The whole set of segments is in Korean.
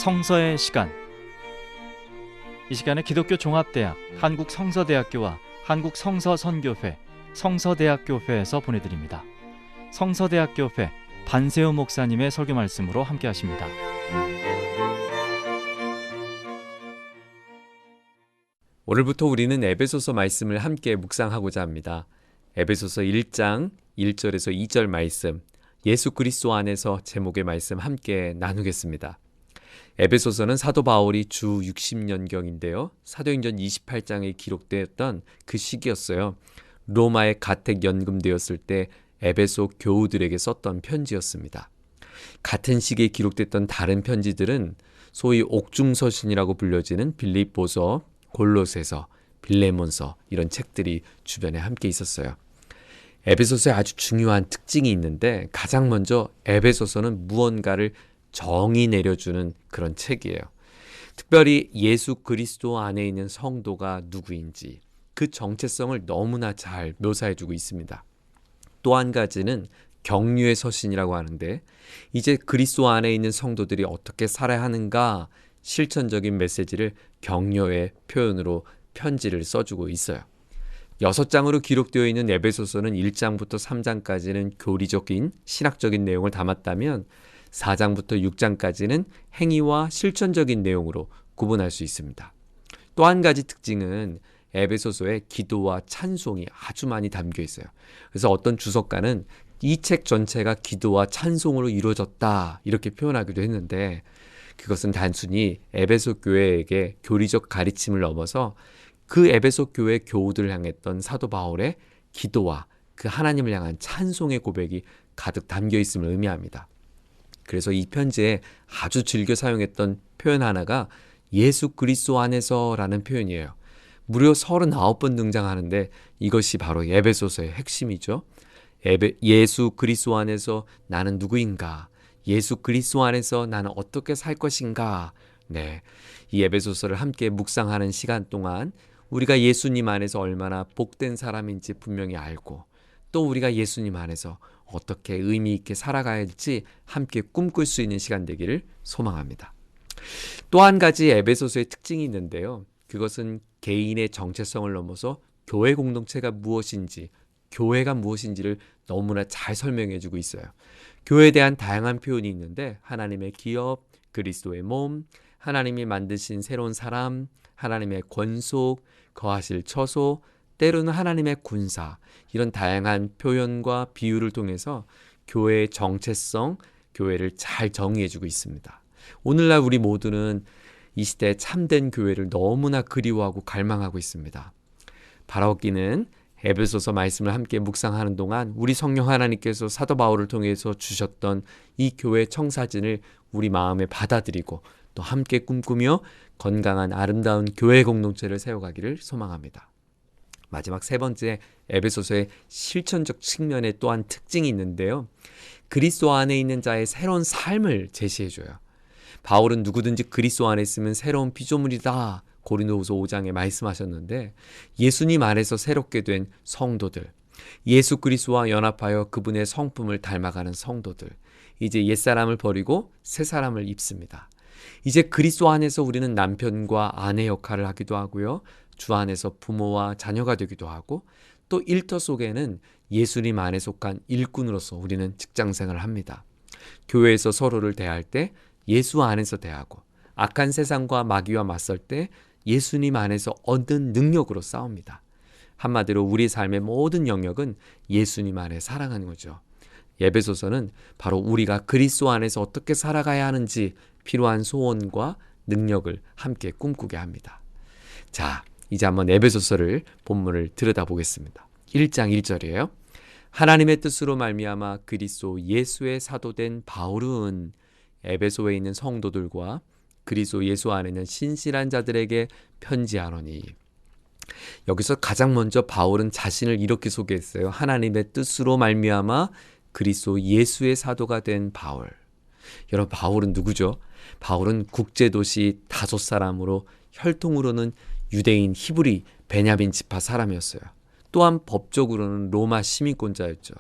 성서의 시간. 이 시간에 기독교 종합대학 한국성서대학교와 한국성서선교회 성서대학교회에서 보내드립니다. 성서대학교회 반세우 목사님의 설교 말씀으로 함께 하십니다. 오늘부터 우리는 에베소서 말씀을 함께 묵상하고자 합니다. 에베소서 1장 1절에서 2절 말씀, 예수 그리스도 안에서 제목의 말씀 함께 나누겠습니다. 에베소서는 사도 바울이 주 60년경인데요. 사도행전 28장에 기록되었던 그 시기였어요. 로마에 가택 연금되었을 때 에베소 교우들에게 썼던 편지였습니다. 같은 시기에 기록됐던 다른 편지들은 소위 옥중서신이라고 불려지는 빌립보서, 골로새서, 빌레몬서 이런 책들이 주변에 함께 있었어요. 에베소서에 아주 중요한 특징이 있는데 가장 먼저 에베소서는 무언가를 정의 내려주는 그런 책이에요. 특별히 예수 그리스도 안에 있는 성도가 누구인지 그 정체성을 너무나 잘 묘사해주고 있습니다. 또 한 가지는 격려의 서신이라고 하는데 이제 그리스도 안에 있는 성도들이 어떻게 살아야 하는가 실천적인 메시지를 격려의 표현으로 편지를 써주고 있어요. 6장으로 기록되어 있는 에베소서는 1장부터 3장까지는 교리적인 신학적인 내용을 담았다면 4장부터 6장까지는 행위와 실천적인 내용으로 구분할 수 있습니다. 또 한 가지 특징은 에베소서에 기도와 찬송이 아주 많이 담겨 있어요. 그래서 어떤 주석가는 이 책 전체가 기도와 찬송으로 이루어졌다 이렇게 표현하기도 했는데 그것은 단순히 에베소 교회에게 교리적 가르침을 넘어서 그 에베소 교회 교우들을 향했던 사도 바울의 기도와 그 하나님을 향한 찬송의 고백이 가득 담겨 있음을 의미합니다. 그래서 이 편지에 아주 즐겨 사용했던 표현 하나가 예수 그리스도 안에서라는 표현이에요. 무려 39번 등장하는데 이것이 바로 에베소서의 핵심이죠. 예수 그리스도 안에서 나는 누구인가? 예수 그리스도 안에서 나는 어떻게 살 것인가? 네, 이 에베소서를 함께 묵상하는 시간 동안 우리가 예수님 안에서 얼마나 복된 사람인지 분명히 알고 또 우리가 예수님 안에서 어떻게 의미 있게 살아가야 할지 함께 꿈꿀 수 있는 시간 되기를 소망합니다. 또 한 가지 에베소서의 특징이 있는데요. 그것은 개인의 정체성을 넘어서 교회 공동체가 무엇인지, 교회가 무엇인지를 너무나 잘 설명해주고 있어요. 교회에 대한 다양한 표현이 있는데 하나님의 기업, 그리스도의 몸, 하나님이 만드신 새로운 사람, 하나님의 권속, 거하실 처소, 때로는 하나님의 군사 이런 다양한 표현과 비유를 통해서 교회의 정체성, 교회를 잘 정의해주고 있습니다. 오늘날 우리 모두는 이 시대에 참된 교회를 너무나 그리워하고 갈망하고 있습니다. 바라옵기는 에베소서 말씀을 함께 묵상하는 동안 우리 성령 하나님께서 사도 바울을 통해서 주셨던 이 교회 청사진을 우리 마음에 받아들이고 또 함께 꿈꾸며 건강한 아름다운 교회 공동체를 세워가기를 소망합니다. 마지막 세 번째 에베소서의 실천적 측면에 또한 특징이 있는데요. 그리스도 안에 있는 자의 새로운 삶을 제시해줘요. 바울은 누구든지 그리스도 안에 있으면 새로운 피조물이다. 고린도후서 5장에 말씀하셨는데 예수님 안에서 새롭게 된 성도들, 예수 그리스도와 연합하여 그분의 성품을 닮아가는 성도들, 이제 옛사람을 버리고 새사람을 입습니다. 이제 그리스도 안에서 우리는 남편과 아내 역할을 하기도 하고요. 주 안에서 부모와 자녀가 되기도 하고 또 일터 속에는 예수님 안에 속한 일꾼으로서 우리는 직장생활을 합니다. 교회에서 서로를 대할 때 예수 안에서 대하고 악한 세상과 마귀와 맞설 때 예수님 안에서 얻는 능력으로 싸웁니다. 한마디로 우리 삶의 모든 영역은 예수님 안에 살아가는 거죠. 에베소서는 바로 우리가 그리스도 안에서 어떻게 살아가야 하는지 필요한 소원과 능력을 함께 꿈꾸게 합니다. 자, 이제 한번 에베소서를 본문을 들여다보겠습니다. 1장 1절이에요. 하나님의 뜻으로 말미암아 그리스도 예수의 사도된 바울은 에베소에 있는 성도들과 그리스도 예수 안에 있는 신실한 자들에게 편지하노니. 여기서 가장 먼저 바울은 자신을 이렇게 소개했어요. 하나님의 뜻으로 말미암아 그리스도 예수의 사도가 된 바울. 여러분, 바울은 누구죠? 바울은 국제도시 다소 사람으로 혈통으로는 유대인 히브리 베냐민 지파 사람이었어요. 또한 법적으로는 로마 시민권자였죠.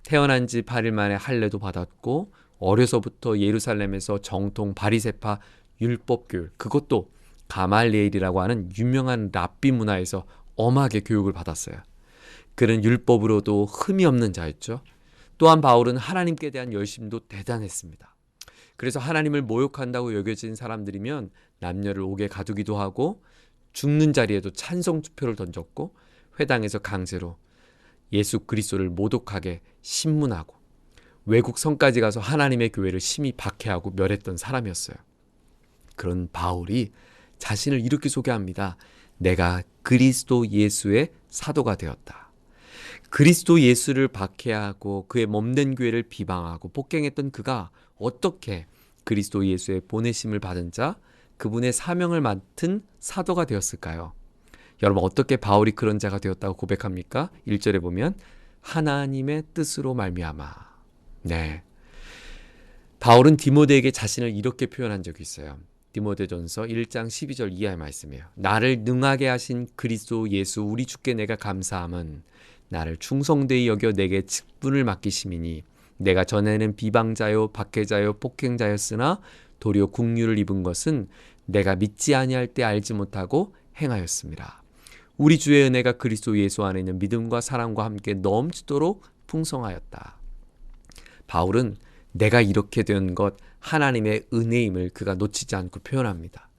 태어난 지 8일 만에 할례도 받았고 어려서부터 예루살렘에서 정통 바리새파 율법 교육, 그것도 가말리엘이라고 하는 유명한 랍비 문화에서 엄하게 교육을 받았어요. 그는 율법으로도 흠이 없는 자였죠. 또한 바울은 하나님께 대한 열심도 대단했습니다. 그래서 하나님을 모욕한다고 여겨진 사람들이면 남녀를 옥에 가두기도 하고 죽는 자리에도 찬송 투표를 던졌고 회당에서 강제로 예수 그리스도를 모독하게 신문하고 외국 성까지 가서 하나님의 교회를 심히 박해하고 멸했던 사람이었어요. 그런 바울이 자신을 이렇게 소개합니다. 내가 그리스도 예수의 사도가 되었다. 그리스도 예수를 박해하고 그의 몸된 교회를 비방하고 폭행했던 그가 어떻게 그리스도 예수의 보내심을 받은 자, 그분의 사명을 맡은 사도가 되었을까요? 여러분, 어떻게 바울이 그런 자가 되었다고 고백합니까? 1절에 보면 하나님의 뜻으로 말미암아. 네, 바울은 디모데에게 자신을 이렇게 표현한 적이 있어요. 디모데전서 1장 12절 이하의 말씀이에요. 나를 능하게 하신 그리스도 예수 우리 주께 내가 감사함은 나를 충성되이 여겨 내게 직분을 맡기심이니 내가 전에는 비방자요 박해자요 폭행자였으나 도리어 국류를 입은 것은 내가 믿지 아니할 때 알지 못하고 행하였습니다. 우리 주의 은혜가 그리스도 예수 안에 있는 믿음과 사랑과 함께 넘치도록 풍성하였다. 바울은 내가 이렇게 된 것 하나님의 은혜임을 그가 놓치지 않고 표현합니다.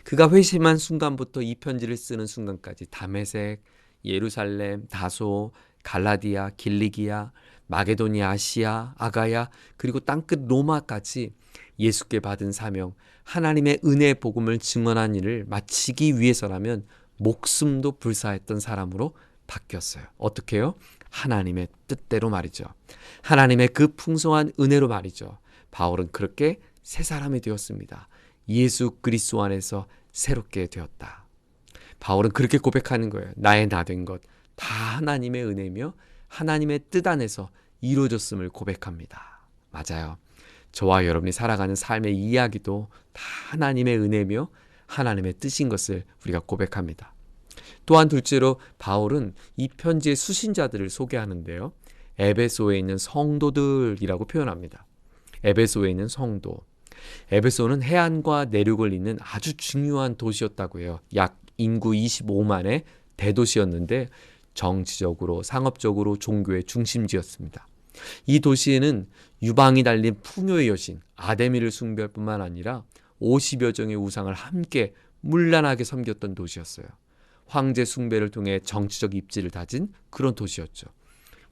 그가 회심한 순간부터 이 편지를 쓰는 순간까지 다메섹, 예루살렘, 다소, 갈라디아, 길리기아, 마게도니아, 아시아, 아가야, 그리고 땅끝 로마까지 예수께 받은 사명, 하나님의 은혜의 복음을 증언한 일을 마치기 위해서라면 목숨도 불사했던 사람으로 바뀌었어요. 어떻게 해요? 하나님의 뜻대로 말이죠. 하나님의 그 풍성한 은혜로 말이죠. 바울은 그렇게 새 사람이 되었습니다. 예수 그리스도 안에서 새롭게 되었다. 바울은 그렇게 고백하는 거예요. 나의 나 된 것 다 하나님의 은혜며 하나님의 뜻 안에서 이루어졌음을 고백합니다. 맞아요. 저와 여러분이 살아가는 삶의 이야기도 다 하나님의 은혜며 하나님의 뜻인 것을 우리가 고백합니다. 또한 둘째로 바울은 이 편지의 수신자들을 소개하는데요. 에베소에 있는 성도들이라고 표현합니다. 에베소에 있는 성도. 에베소는 해안과 내륙을 잇는 아주 중요한 도시였다고 해요. 약 인구 25만의 대도시였는데 정치적으로, 상업적으로 종교의 중심지였습니다. 이 도시에는 유방이 달린 풍요의 여신 아데미를 숭배할 뿐만 아니라 50여 종의 우상을 함께 문란하게 섬겼던 도시였어요. 황제 숭배를 통해 정치적 입지를 다진 그런 도시였죠.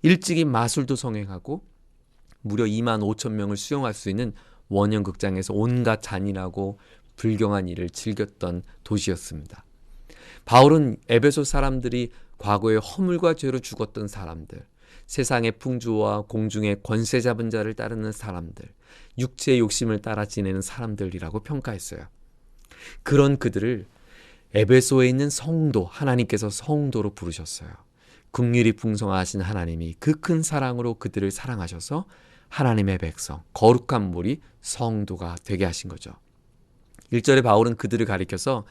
일찍이 마술도 성행하고 무려 2만 5천 명을 수용할 수 있는 원형극장에서 온갖 잔인하고 불경한 일을 즐겼던 도시였습니다. 바울은 에베소 사람들이 과거에 허물과 죄로 죽었던 사람들, 세상의 풍조와 공중의 권세 잡은 자를 따르는 사람들, 육체의 욕심을 따라 지내는 사람들이라고 평가했어요. 그런 그들을 에베소에 있는 성도, 하나님께서 성도로 부르셨어요. 긍휼이 풍성하신 하나님이 그 큰 사랑으로 그들을 사랑하셔서 하나님의 백성, 거룩한 무리, 성도가 되게 하신 거죠. 1절에 바울은 그들을 가리켜서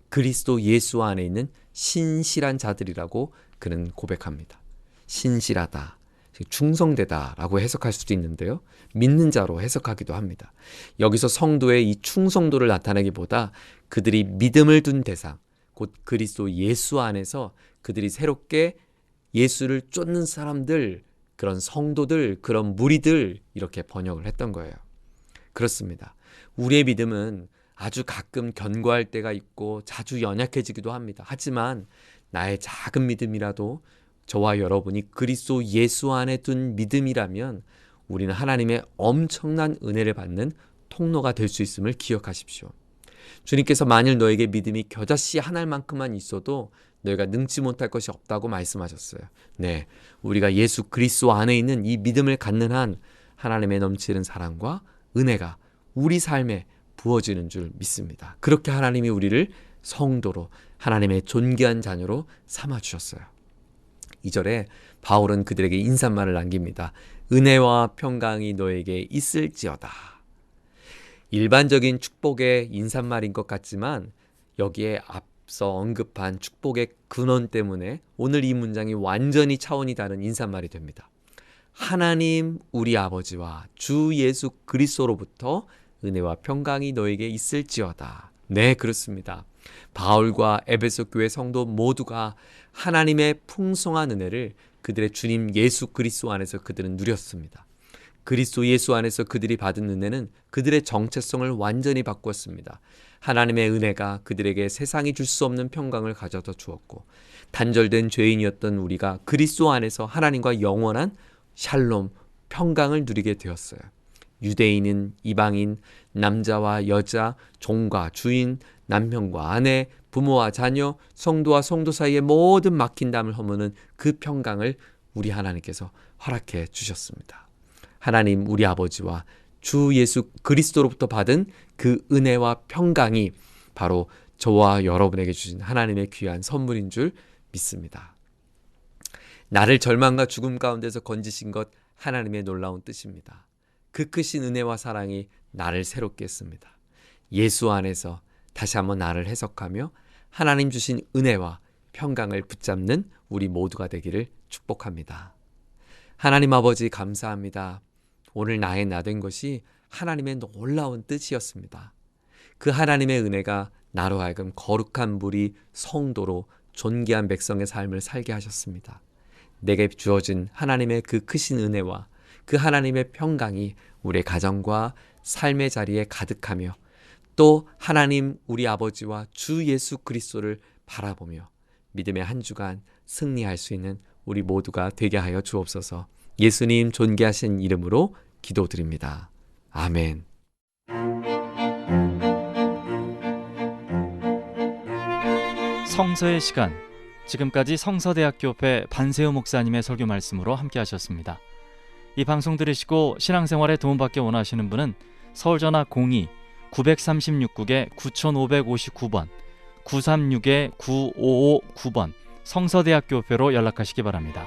그리스도 예수 안에 있는 신실한 자들이라고 그는 고백합니다. 신실하다, 충성되다라고 해석할 수도 있는데요. 믿는 자로 해석하기도 합니다. 여기서 성도의 이 충성도를 나타내기보다 그들이 믿음을 둔 대상, 곧 그리스도 예수 안에서 그들이 새롭게 예수를 쫓는 사람들, 그런 성도들, 그런 무리들 이렇게 번역을 했던 거예요. 그렇습니다. 우리의 믿음은 아주 가끔 견고할 때가 있고 자주 연약해지기도 합니다. 하지만 나의 작은 믿음이라도 저와 여러분이 그리스도 예수 안에 둔 믿음이라면 우리는 하나님의 엄청난 은혜를 받는 통로가 될 수 있음을 기억하십시오. 주님께서 만일 너에게 믿음이 겨자씨 한 알만큼만 있어도 너희가 능치 못할 것이 없다고 말씀하셨어요. 네, 우리가 예수 그리스도 안에 있는 이 믿음을 갖는 한 하나님의 넘치는 사랑과 은혜가 우리 삶에 부어지는 줄 믿습니다. 그렇게 하나님이 우리를 성도로 하나님의 존귀한 자녀로 삼아주셨어요. 2절에 바울은 그들에게 인사말을 남깁니다. 은혜와 평강이 너에게 있을지어다. 일반적인 축복의 인사말인 것 같지만 여기에 앞서 언급한 축복의 근원 때문에 오늘 이 문장이 완전히 차원이 다른 인사말이 됩니다. 하나님 우리 아버지와 주 예수 그리스도로부터 은혜와 평강이 너에게 있을지어다. 네, 그렇습니다. 바울과 에베소 교회 성도 모두가 하나님의 풍성한 은혜를 그들의 주님 예수 그리스도 안에서 그들은 누렸습니다. 그리스도 예수 안에서 그들이 받은 은혜는 그들의 정체성을 완전히 바꾸었습니다. 하나님의 은혜가 그들에게 세상이 줄 수 없는 평강을 가져다 주었고, 단절된 죄인이었던 우리가 그리스도 안에서 하나님과 영원한 샬롬, 평강을 누리게 되었어요. 유대인은 이방인, 남자와 여자, 종과 주인, 남편과 아내, 부모와 자녀, 성도와 성도 사이의 모든 막힌 담을 허무는 그 평강을 우리 하나님께서 허락해 주셨습니다. 하나님 우리 아버지와 주 예수 그리스도로부터 받은 그 은혜와 평강이 바로 저와 여러분에게 주신 하나님의 귀한 선물인 줄 믿습니다. 나를 절망과 죽음 가운데서 건지신 것 하나님의 놀라운 뜻입니다. 그 크신 은혜와 사랑이 나를 새롭게 했습니다. 예수 안에서 다시 한번 나를 해석하며 하나님 주신 은혜와 평강을 붙잡는 우리 모두가 되기를 축복합니다. 하나님 아버지 감사합니다. 오늘 나의 나 된 것이 하나님의 놀라운 뜻이었습니다. 그 하나님의 은혜가 나로 하여금 거룩한 무리 성도로 존귀한 백성의 삶을 살게 하셨습니다. 내게 주어진 하나님의 그 크신 은혜와 그 하나님의 평강이 우리의 가정과 삶의 자리에 가득하며 또 하나님 우리 아버지와 주 예수 그리스도를 바라보며 믿음의 한 주간 승리할 수 있는 우리 모두가 되게 하여 주옵소서. 예수님 존귀하신 이름으로 기도드립니다. 아멘. 성서의 시간, 지금까지 성서대학교회 반세우 목사님의 설교 말씀으로 함께 하셨습니다. 이 방송 들으시고 신앙생활에 도움받기 원하시는 분은 서울전화 02-936국에 9559번 936-9559번 성서대학교회로 연락하시기 바랍니다.